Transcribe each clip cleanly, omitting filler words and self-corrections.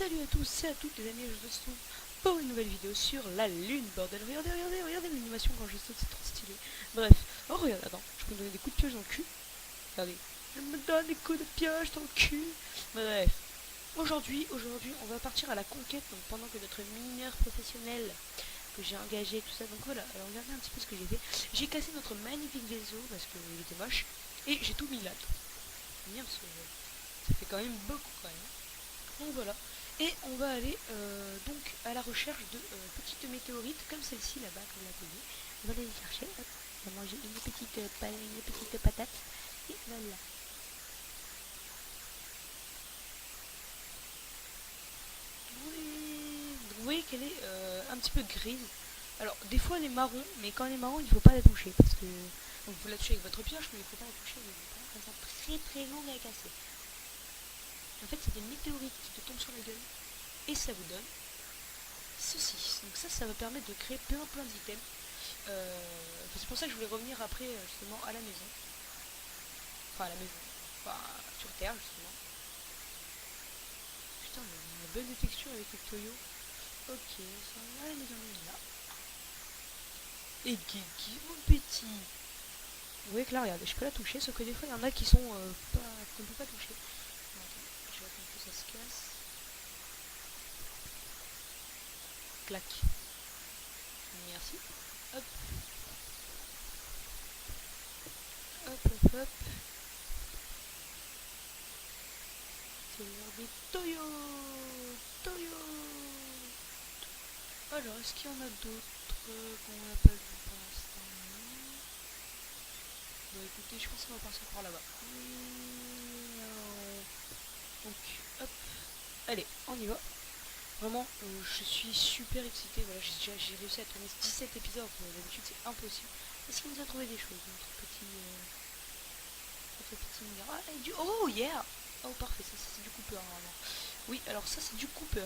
Salut à tous et à toutes les amis, je vous retrouve pour une nouvelle vidéo sur la lune, bordel. Regardez l'animation quand je saute, c'est trop stylé. Bref, oh regarde, attends, je peux me donner des coups de pioche dans le cul. Regardez, je me donne des coups de pioche dans le cul. Bref, aujourd'hui, on va partir à la conquête, donc pendant que notre mineur professionnel que j'ai engagé, tout ça, donc voilà, alors regardez un petit peu ce que j'ai fait. J'ai cassé notre magnifique vaisseau parce qu'il était moche, et j'ai tout mis là. Bien, parce que ça fait quand même beaucoup quand même. Donc voilà. Et on va aller donc à la recherche de petites météorites comme celle-ci là-bas, comme vous la voyez. On va aller les chercher. Hop. On va manger une petite patate. Et voilà. Oui. Vous voyez qu'elle est un petit peu grise. Alors des fois elle est marron, mais quand elle est marron, il ne faut pas la toucher parce que donc vous la touchez avec votre pioche, mais il ne faut pas la toucher avec votre pioche. Ça sent très longue à casser. En fait, c'est des météorites qui te tombent sur la gueule et ça vous donne ceci. Donc ça va permettre de créer plein d'items. C'est pour ça que je voulais revenir après justement à la maison. Enfin à la maison. Enfin sur Terre justement. Putain, on a bonne texture avec le Toyo. Ok, ça va à la maison là. Et Guigui, mon petit. Vous voyez que là, regardez, je peux la toucher, sauf que des fois il y en a qui sont pas. qu'on ne peut pas toucher. Bon, attends, je vais attendre que ça se casse. Clac. Merci. Hop. Hop. C'est l'heure des Toyo. Alors, est-ce qu'il y en a d'autres qu'on n'a pas vu pour l'instant? Bon, écoutez, je pense qu'on va partir par là-bas. Donc, hop. Allez, on y va. Vraiment, je suis super excitée. Voilà, j'ai réussi à tourner 17 épisodes. D'habitude, c'est impossible. Est-ce qu'il nous a trouvé des choses? Notre petit mineur. Ah, et du... Oh, yeah! Oh, parfait, ça c'est du Cooper, normalement. Oui, alors ça c'est du Cooper.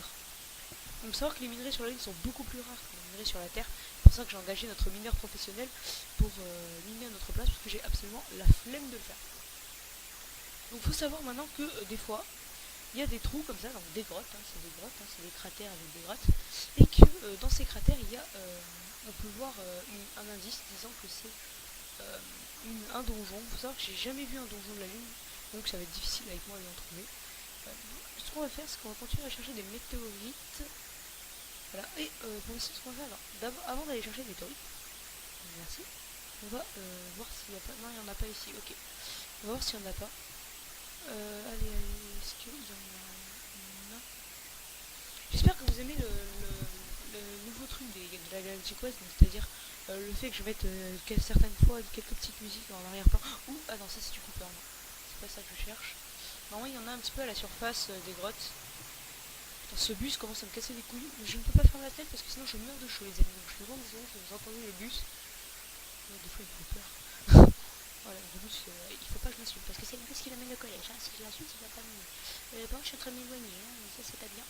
Donc savoir que les minerais sur la Lune sont beaucoup plus rares que les minerais sur la Terre. C'est pour ça que j'ai engagé notre mineur professionnel pour miner à notre place, parce que j'ai absolument la flemme de le faire. Donc il faut savoir maintenant que des fois, il y a des trous comme ça, donc des grottes, c'est des grottes, c'est des cratères avec des grottes, et que dans ces cratères, il y a, on peut voir un indice disant que c'est un donjon. Il faut savoir que j'ai jamais vu un donjon de la Lune, donc ça va être difficile avec moi d'en trouver. Ce qu'on va faire, c'est qu'on va continuer à chercher des météorites. Voilà, et pour l'instant, ce qu'on va faire, avant d'aller chercher des météorites, merci, on va voir s'il n'y a pas. Non, il n'y en a pas ici, ok. On va voir s'il n'y en a pas. Allez, est-ce qu'il y en a? J'espère que vous aimez le nouveau truc de la Galaxy Quest, c'est-à-dire le fait que je mette certaines fois quelques petites musiques en arrière-plan. Ouh, ah non, ça c'est du Cooper, non. C'est pas ça que je cherche. Normalement, il y en a un petit peu à la surface des grottes. Putain, ce bus commence à me casser les couilles. Je ne peux pas faire la tête parce que sinon je meurs de chaud, les amis. Donc je suis vraiment désolée si vous entendez le bus. Des fois, il me fait peur. Voilà, le bus, il faut pas que je m'insulte parce que c'est le bus qui m'amène au collège. Hein. Si je l'insulte, il va pas m'aimer. Par contre, je suis en train de m'éloigner. Hein. Ça, c'est pas bien.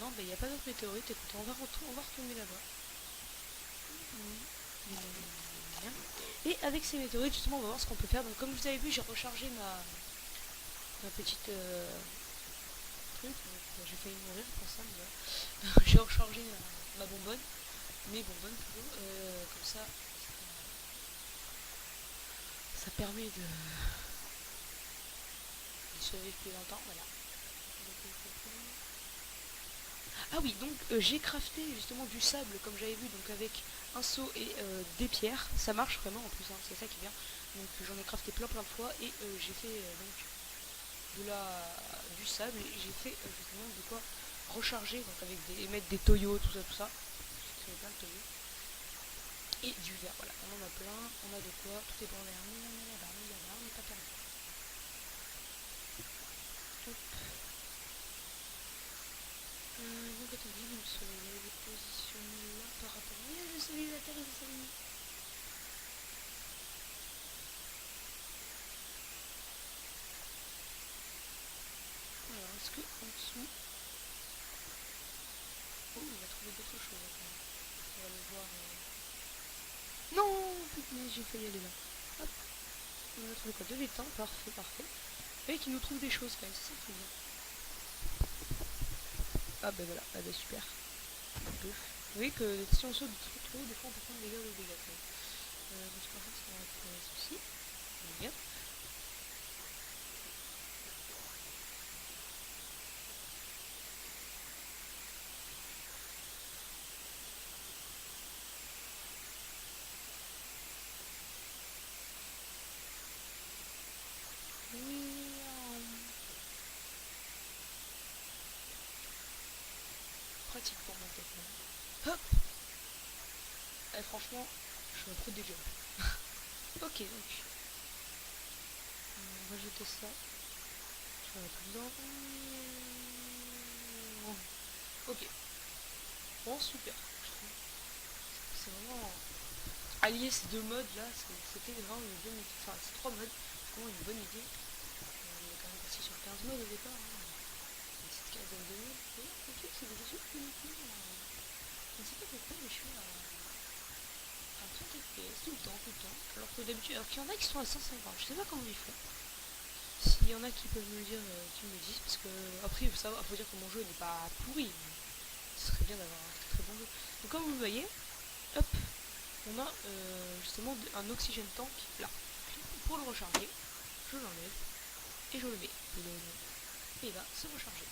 Non, il n'y a pas d'autre météorite. Écoutez, on va retourner là-bas. Et avec ces météorites, justement, on va voir ce qu'on peut faire. Donc, comme vous avez vu, j'ai rechargé ma petite truc. J'ai failli mourir pour ça, mais voilà. J'ai rechargé ma bonbonne. Mes bonbonnes plutôt. Comme ça permet de survivre plus longtemps. Voilà. Ah oui, donc j'ai crafté justement du sable comme j'avais vu, donc avec un seau et des pierres. Ça marche vraiment en plus, hein, c'est ça qui est bien. Donc j'en ai crafté plein de fois et j'ai fait donc du sable et j'ai fait justement de quoi recharger, donc avec mettre des toyos, tout ça. J'ai créé plein de toyos. Et du verre, voilà, on en a plein, on a de quoi, tout est bon l'air, on n'est pas perdu. Hop. Donc attendez, il est positionné là par rapport. Oui, je salue la terre, je salue. Alors, est-ce que en dessous. Oh, il a trouvé d'autres choses. Attends. On va le voir. Non, putain, j'ai failli aller là. Hop. On a trouvé quoi? De l'étang, parfait. Et qui nous trouve des choses quand même, c'est ça qui est bien. Ah bah voilà, ah bah super. Bouf. Vous voyez que si on saute de trop, des fois on peut prendre des dégâts de dégâts. Donc ce qu'on va faire, c'est qu'on va récupérer ceci. Bien. Pratique pour monter. Hop. Et franchement, je suis un pro des jumps. Ok, donc on va jeter ça. J'en ai plus besoin. Ok. Bon, super. Je trouve. C'est vraiment allier ces deux modes là, c'était vraiment une bonne idée. Enfin, ces trois modes, c'est vraiment une bonne idée. On est quand même parti sur 15 modes au départ. Hein. Une petite quinzaine de modes. Et le truc, c'est que je suis plus je ne sais pas pourquoi, mais je suis à 30 FPS tout le temps, tout le temps. Alors que d'habitude, alors qu'il y en a qui sont à 150. Je sais pas comment ils font. S'il y en a qui peuvent me le dire, qu'ils me le disent. Parce que, après, il faut dire que mon jeu n'est pas pourri. Ce serait bien d'avoir un très très bon jeu. Donc, comme vous le voyez, hop, on a justement un oxygène tank là. Pour le recharger, je l'enlève et je le mets. Et il va se recharger.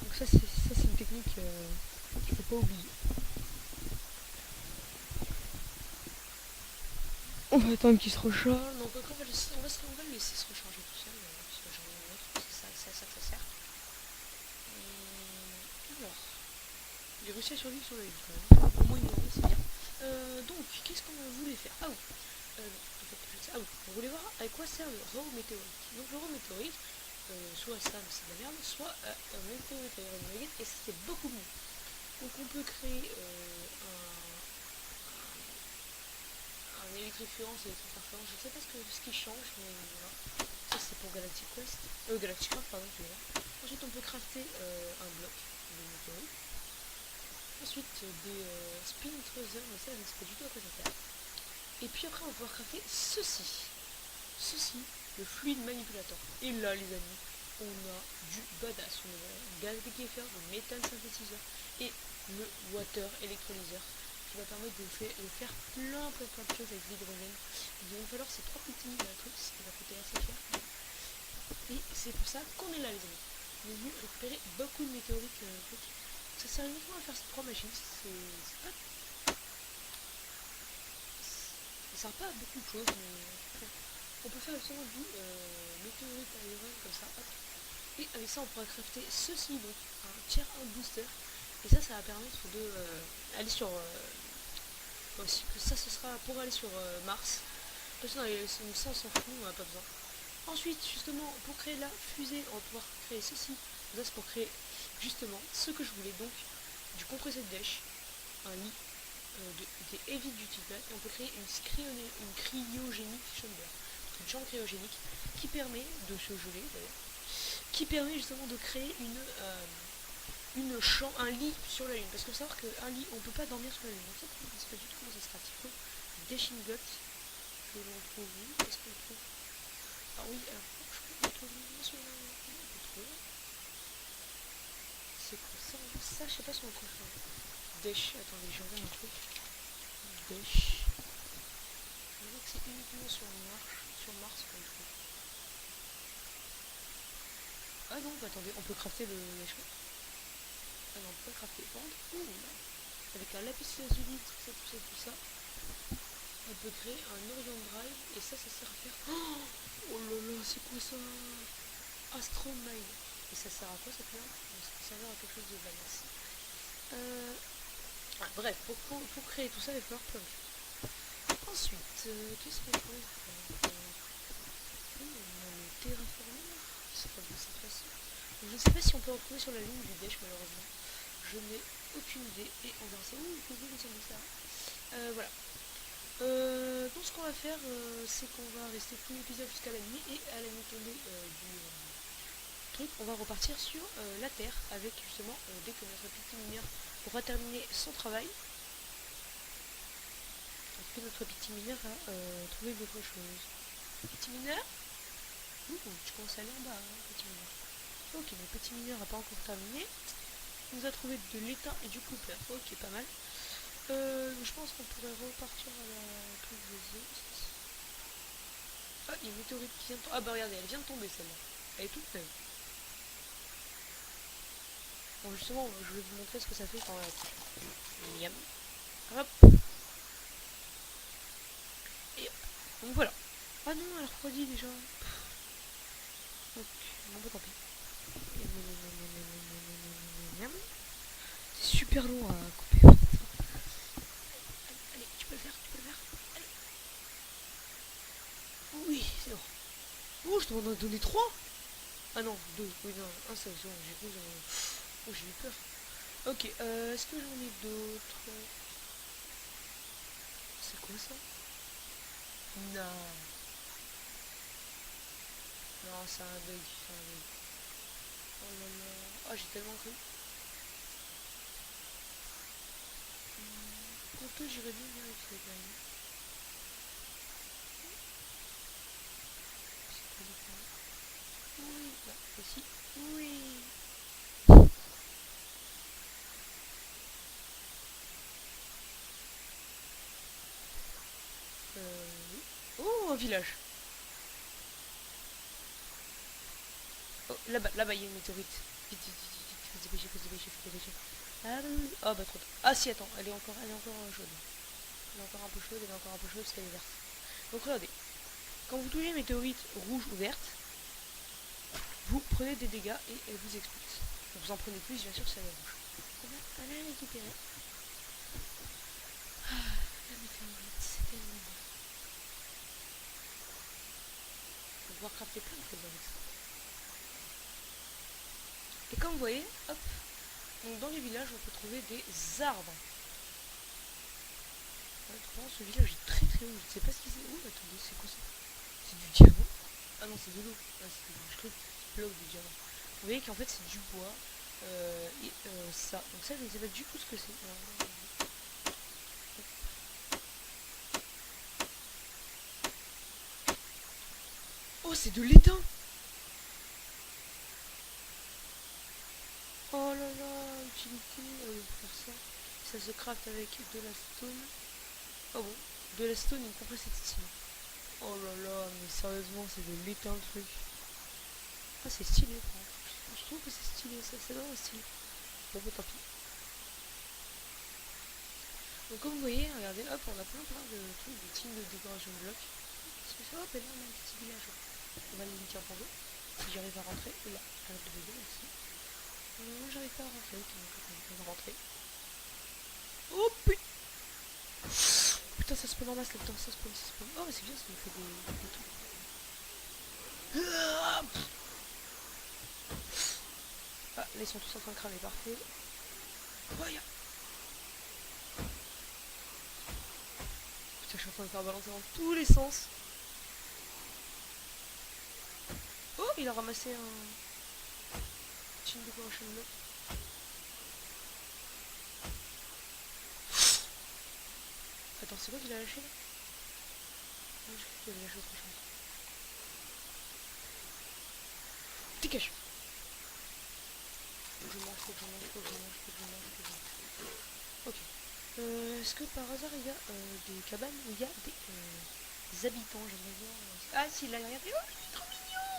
Donc ça c'est une technique qu'il ne faut pas oublier. On va attendre qu'il se recharge. Donc on va le laisser se recharger tout seul. Parce que j'en ai une autre. C'est ça que ça sert. Alors, j'ai réussi à survivre sur la ligne quand même. Au moins une journée, c'est bien. Donc, qu'est-ce qu'on voulait faire? Ah oui. Ah oui, on voulait voir à quoi sert le raw météorite. Donc le raw météorite, soit ça, mais c'est de la merde, soit un météorite aéronavigate, et ça c'est beaucoup mieux. Donc on peut créer un électrifiant, c'est électrifiant, je sais pas ce qui change, mais voilà. Ça c'est pour Galactic Quest. Galactic Craft, pardon, tu vois. Ensuite on peut crafter un bloc de météorite. Ensuite des spin treasures, mais ça je ne sais pas du tout à quoi ça sert. Et puis après on va pouvoir crafter ceci, le fluide manipulateur. Et là les amis, on a du badass. On a un gaz liquéfieur, le méthane synthétiseur et le water électrolyseur qui va permettre de faire plein de choses avec l'hydrogène. Il va falloir ces trois petits trucs, ce qui va coûter assez cher. Et c'est pour ça qu'on est là les amis. On est venu récupérer beaucoup de météorites. Ça sert uniquement à faire ces trois machines. Ça sert pas à beaucoup de choses, mais on peut faire justement du météorite iron comme ça, hop. Et avec ça on pourra crafter ceci, donc un tier 1 booster. Et ça va permettre de aller sur aussi, ça ce sera pour aller sur Mars. Parce que ça on s'en fout, on n'a pas besoin. Ensuite justement pour créer la fusée on va pouvoir créer ceci. Ça c'est pour créer justement ce que je voulais, donc du compressé de dèche, un lit, des heavy duty pad, et on peut créer une cryogénique chamber, une chambre cryogénique qui permet de se geler d'ailleurs, qui permet justement de créer un lit sur la lune, parce qu'il faut savoir qu'un lit on peut pas dormir sur la lune, donc ça je ne sais pas du tout comment ça sera. Typo des shingots que l'on trouve où, qu'est-ce qu'on trouve? Ah oui, alors je crois qu'on trouve sur la lune, on peut trouver. C'est quoi ça? Ça je sais pas si on trouve. Dash, attendez, je regarde un truc. Dash. Je vois que c'est uniquement sur Mars qu'on le trouve. Ah non, bah attendez, on peut crafter le machin. Ah non, on peut pas crafter. Par contre, avec un lapis lazuli, tout ça, on peut créer un Orion Drive, et ça sert à faire. Oh là là, c'est quoi ça? Astromine. Et ça sert à quoi cette merde? Ça peut servir à quelque chose de badass. Bref, pour créer tout ça, il va falloir plein de choses. Ensuite, qu'est-ce qu'on pourrait faire? On a le terraforming, c'est pas de cette façon. Donc, je ne sais pas si on peut en trouver sur la ligne du Dash malheureusement. Je n'ai aucune idée. Et on verra ça. Ouh, il me semble ça. Voilà. Donc ce qu'on va faire, c'est qu'on va rester tout l'épisode jusqu'à la nuit, et à la nuit tombée du truc, on va repartir sur la Terre avec justement, dès que notre petit mineur aura terminé son travail, que notre petit mineur a trouvé d'autres choses. Petit mineur, tu commences à aller en bas, hein, petit mineur. Ok, le petit mineur n'a pas encore terminé. Il nous a trouvé de l'étain et du cooper. Ok, pas mal. Je pense qu'on pourrait repartir à la truc des os. Ah, il y a une météorite qui vient de tomber. Ah bah regardez, elle vient de tomber celle-là. Elle est toute neuve. Bon, justement, je vais vous montrer ce que ça fait quand elle approche. Miam. Hop. Et hop. Donc voilà. Ah non, elle refroidit déjà. Donc, bon bah tant pis. C'est super long à couper. Allez, tu peux le faire, tu peux le faire. Allez. Oui, c'est bon. Oh, je t'en ai donné 3. Ah non, 2. Oui, non, un seul. J'ai cru. Oh, j'ai eu peur. Ok, est-ce que j'en ai d'autres? C'est quoi ça? Non. Non, c'est un bug. C'est un bug. Oh là là. Oh, j'ai tellement cru. Contre, j'irais bien vérifier quand même. Oui, là, ici. Oui. Oui. Oh, un village. Oh, là-bas, il y a une météorite. Vite, vite, vite, vite. Faut se dépêcher, faut se dépêcher, faut se dépêcher. Ah, bah trop tard. Ah si, attends, elle est encore chaude. Elle est encore un peu chaude, elle est encore un peu chaude parce qu'elle est verte. Donc regardez, quand vous touchez une météorite rouge ou verte, vous prenez des dégâts et elle vous explose. Vous en prenez plus, bien sûr, si elle est rouge. On va la récupérer. Ah, la météorite, c'est tellement bon. On va pouvoir crafter plein de choses avec ça. Et comme vous voyez, hop, donc dans les villages, on peut trouver des arbres. Ouais, ce village est très très haut, je ne sais pas ce qu'il c'est. Oh, attendez, c'est quoi ça? C'est du diamant? Ah non, c'est de l'eau. Ah, je crois que c'est bloc de diamant. Vous voyez qu'en fait, c'est du bois. Et ça. Donc ça, je ne sais pas du tout ce que c'est. Oh, c'est de l'étain! Oh là là, utilité. Ah oui, pour faire ça. Ça se craft avec de la stone. Oh bon, de la stone et une compressée de style. Oh là là, mais sérieusement, c'est de l'étain le truc. Ah, c'est stylé, je trouve que c'est stylé, ça donne un style. Bon, bah tant pis. Donc comme vous voyez, regardez, hop, on a plein de trucs, de teams de décoration de blocs. Parce que ça, hop, et là, on a un petit village. On va le limiter en deux. Si j'arrive à rentrer, là, arrête de bugger, merci. Non, j'arrive pas à rentrer, ok, donc on va rentrer. Oh putain! Putain, ça spawn en masse là-dedans, ça spawn. Oh, mais c'est bien, ça nous fait des trucs. Ah, là, ils sont tous en train de cramer, parfait. Oh, yeah. Putain, je suis en train de faire balancer dans tous les sens. Oh, il a ramassé un chain decoration block. Attends, c'est quoi qu'il a lâché là? Non, j'ai cru qu'il avait lâché autre chose. Dégage! Faut que je mange. Ok. Est-ce que par hasard il y a des cabanes où il y a des habitants? J'aimerais voir. Ah si, là, regardez. Oh, il est trop mignon!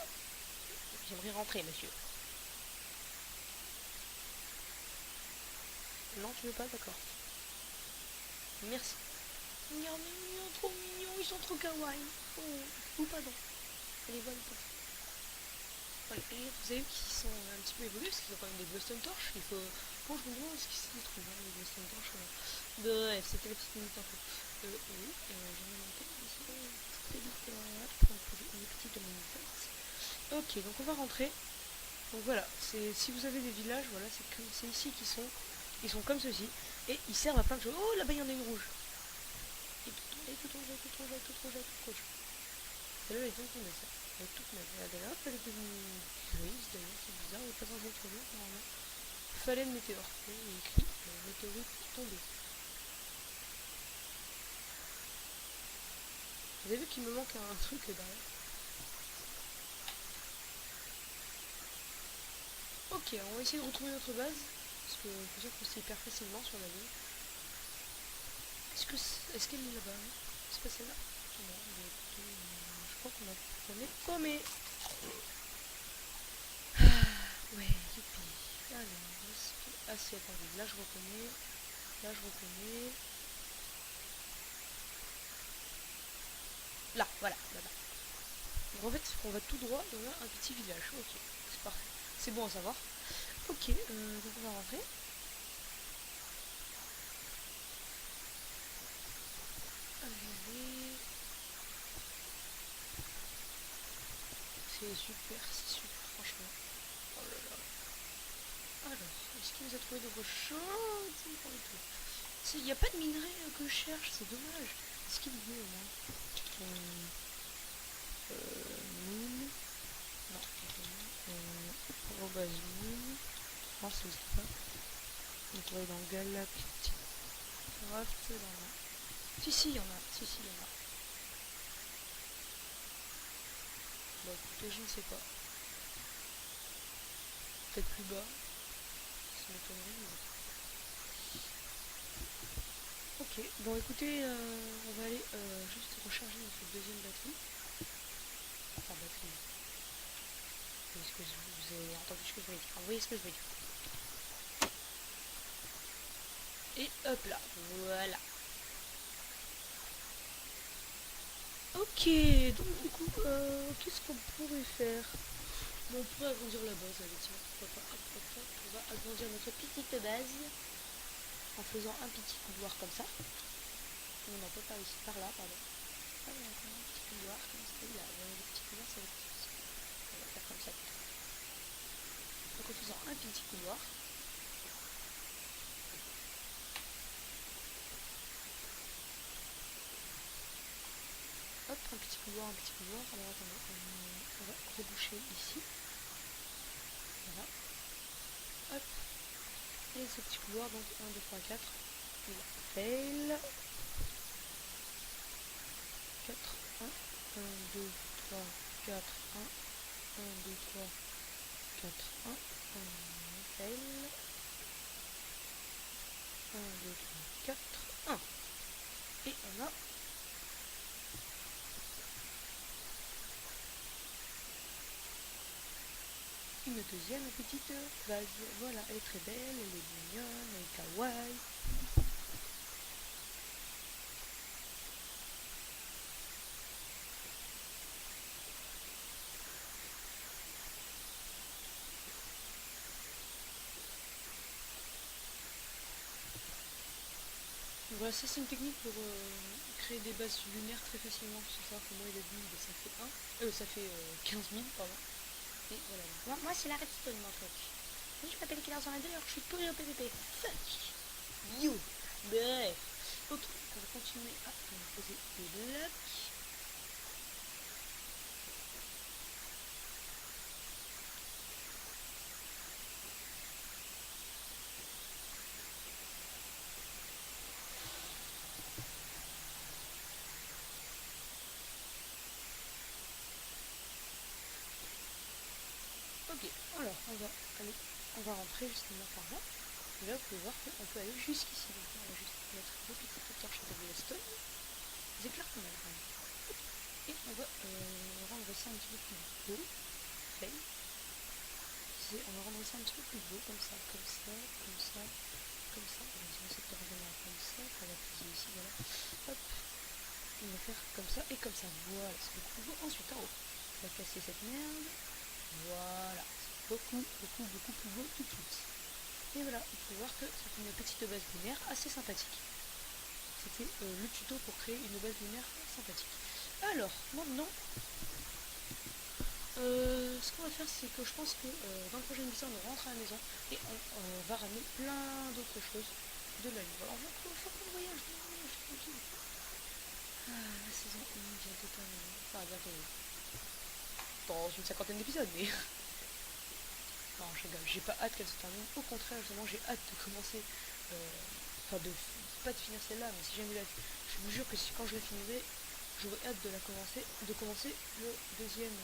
J'aimerais rentrer, monsieur. Non, tu veux pas? D'accord. Merci. Regarde, mignon, trop mignon, ils sont trop kawaii. Oh, ou pardon. Allez, voilà. Voilà. Et vous avez vu qu'ils sont un petit peu évolués parce qu'ils ont quand même des glowstone torches. Il faut. Bon, je me demande ce qu'ils s'y trouvent, les glowstone torches. Bref, c'était la petite minute info. Oui, j'ai monté ici. Très vite pour une petite de mon face. Ok, donc on va rentrer. Donc voilà, si vous avez des villages, voilà, c'est ici qu'ils sont. Ils sont comme ceci. Et ils servent à plein de choses. Oh, là-bas, il y en a une rouge. Et tout rouge. Celle-là, elle est bien tombée, ça. Elle est toute neuve. Regardez là, elle est devenue grise, d'ailleurs, c'est bizarre. Elle est pas censée être rouge, normalement. Fallait le météore. Il est écrit météorite tombée. Vous avez vu qu'il me manque un truc derrière? Ok, on va essayer de retrouver notre base. Parce que faut dire qu'on s'y perd facilement sur la ligne. Est-ce qu'elle est là-bas? C'est pas celle-là? Non, je crois qu'on est paumé. Ouais, youpi. Alors, ah si, attendez, là je reconnais. Là je reconnais. Là, voilà, là-bas. Donc en fait, on va tout droit, et on a un petit village. Ok, c'est parfait. C'est bon à savoir. Ok, donc on va rentrer. Allez. C'est super, franchement. Oh là là. Alors, est-ce qu'il nous a trouvé d'autres choses? Il n'y a pas de minerai que je cherche, c'est dommage. Est-ce qu'il veut au moins Moon. Non, arrobase moon. Non, ça n'existe pas. Donc on va aller dans Galactic Craft. Si, il y en a. Si, il y en a. Bah écoutez, je ne sais pas. Peut-être plus bas. Ça m'étonnerait, mais... Ok, bon écoutez, on va aller juste recharger notre deuxième batterie. Enfin, batterie. Est-ce que vous avez entendu ce que je voulais dire? Vous voyez ce que je veux dire? Et hop là, voilà. Ok, donc du coup, qu'est-ce qu'on pourrait faire? Bon, on pourrait agrandir la base, allez tiens, pourquoi pas. On va agrandir notre petite base en faisant un petit couloir comme ça. Non, on peut pas ici, par là, pardon. Ah, il y a encore un petit couloir comme ça. Là, le petit couloir, ça va être difficile. On va faire comme ça. Donc en faisant un petit couloir. Hop, un petit couloir, un petit couloir. Alors attendez, on va reboucher ici. Voilà. Hop. Et ce petit couloir, donc 1, 2, 3, 4. Il a fail. 4, 1, 1, 2, 3, 4, 1, 1, 2, 3, 4, 1, 1, fail. 1, 2, 3, 4, 1. Et on a une deuxième petite vase. Voilà, elle est très belle, elle est mignonne, elle est kawaii. Voilà, ça c'est une technique pour créer des bases lunaires très facilement. Pour savoir que moi il a dit ça fait 15 000, pardon. Et voilà. Moi c'est la redstone, mon truc. Oui, je m'appelle Killer Zorn d'ailleurs, je suis pourri au PVP. Fuck you. Bref. Ok, on va continuer à poser des blocs. Ok, alors on va rentrer justement par là. Et là, vous pouvez voir qu'on peut aller jusqu'ici. Donc on va juste mettre deux petites torches de redstone. Ils éclairent pas mal quand même. Et on va rendre ça un petit peu plus beau. Fail. On va rendre ça un petit peu plus beau, comme ça, comme ça, comme ça, comme ça. On va essayer de revenir comme ça. On va appuyer ici, voilà. Hop. On va faire comme ça et comme ça. Voilà, c'est beaucoup plus beau. Ensuite, en haut, on va casser cette merde. Voilà, c'est beaucoup plus beau tout de suite. Et voilà, on peut voir que c'est une petite base lunaire assez sympathique. C'était le tuto pour créer une base lunaire sympathique. Alors, maintenant, ce qu'on va faire, c'est que je pense que dans le prochain épisode, on rentre à la maison et on va ramener plein d'autres choses de la lune. Alors, on va faire un voyage, tranquille. Ah, la saison 1 bientôt terminée. Enfin, bientôt. Dans une cinquantaine d'épisodes, mais... Non, je rigole, j'ai pas hâte qu'elle se termine. Au contraire, justement, j'ai hâte de commencer. Enfin, pas de finir celle-là, mais si jamais je vous jure que quand je la finirai, j'aurai hâte de commencer le deuxième.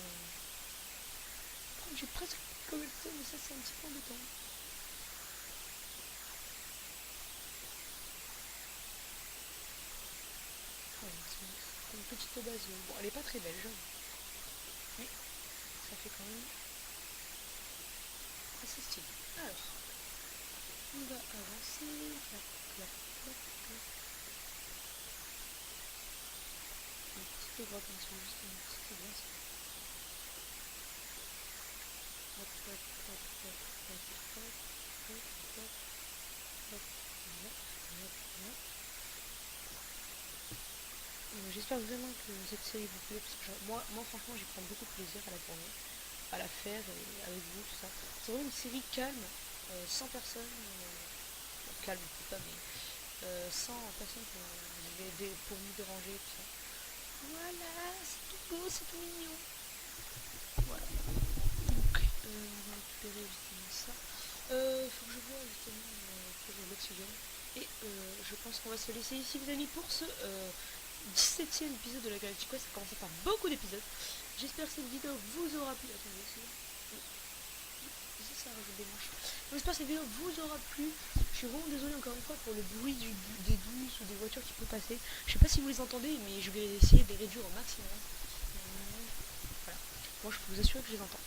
J'ai presque cobblestone, mais ça c'est un petit peu embêtant. Voilà, c'est une petite base. Bon, elle est pas très belle, j'avoue. Mais ça fait quand même assez stylé. Alors, on va avancer. Clac, clac, clac, clac. Une petite grotte en dessous, justement. C'est bien ça. Hop, hop, hop, hop, hop, hop, hop, hop, hop, hop, hop, hop. J'espère vraiment que cette série vous plaît parce que moi franchement j'y prends beaucoup de plaisir à la tourner, à la faire et avec vous tout ça. C'est vraiment une série calme, sans personne, calme peut-être pas mais sans personne pour nous déranger tout ça. Voilà, c'est tout beau, c'est tout mignon. Voilà. Donc on va récupérer justement ça. Faut que je vois justement pour l'oxygène. Et je pense qu'on va se laisser ici les amis pour ce 17e épisode de la Galactic Quest. Ça commence à faire beaucoup d'épisodes. J'espère que cette vidéo vous aura plu. Attendez, ça rajoute des manches. J'espère que cette vidéo vous aura plu. Je suis vraiment désolée encore une fois pour le bruit des bus ou des voitures qui peuvent passer. Je sais pas si vous les entendez, mais je vais essayer de les réduire au maximum. Voilà. Moi je peux vous assurer que je les entends.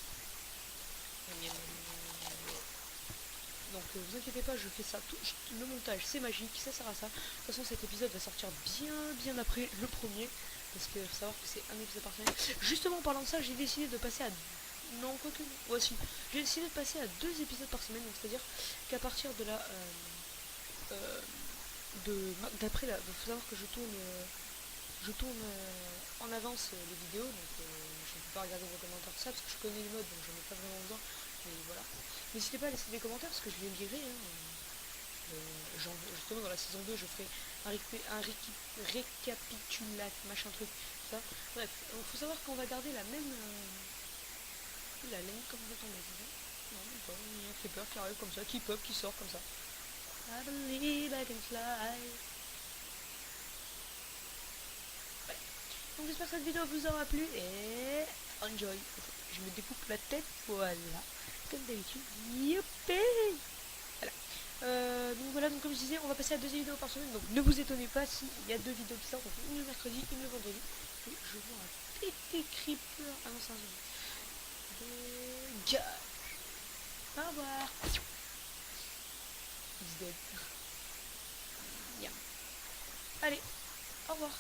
Donc vous inquiétez pas, je fais ça, le montage c'est magique, ça sert à ça. De toute façon cet épisode va sortir bien après le premier, parce qu'il faut savoir que c'est un épisode par semaine. Justement en parlant de ça, j'ai décidé de passer à... Non, quoique... Ouais si, j'ai décidé de passer à 2 épisodes par semaine, donc c'est-à-dire qu'à partir de la... d'après là, il faut savoir que je tourne en avance les vidéos, donc je ne peux pas regarder vos commentaires tout ça, parce que je connais le mode, donc j'en ai pas vraiment besoin, mais voilà. N'hésitez pas à laisser des commentaires parce que je les lirai. Justement dans la saison 2 je ferai un récapitulat, machin truc, ça. Bref, donc faut savoir qu'on va garder la même... la laine comme vous attendez, c'est ça? Non, même pas, il y a un creeper qui arrive comme ça, qui pop, qui sort comme ça. I believe I can fly. Ouais. Donc j'espère que cette vidéo vous aura plu et enjoy. Je me découpe la tête, voilà. Comme d'habitude. Youpi! Voilà. Donc voilà, donc comme je disais, on va passer à 2 vidéos par semaine. Donc ne vous étonnez pas s'il y a 2 vidéos qui sortent. Donc une le mercredi, une le vendredi. Et je vois un petit creeper. Ah non, c'est un zombie. Dégage. Au revoir. He's dead. Yeah. Allez, au revoir.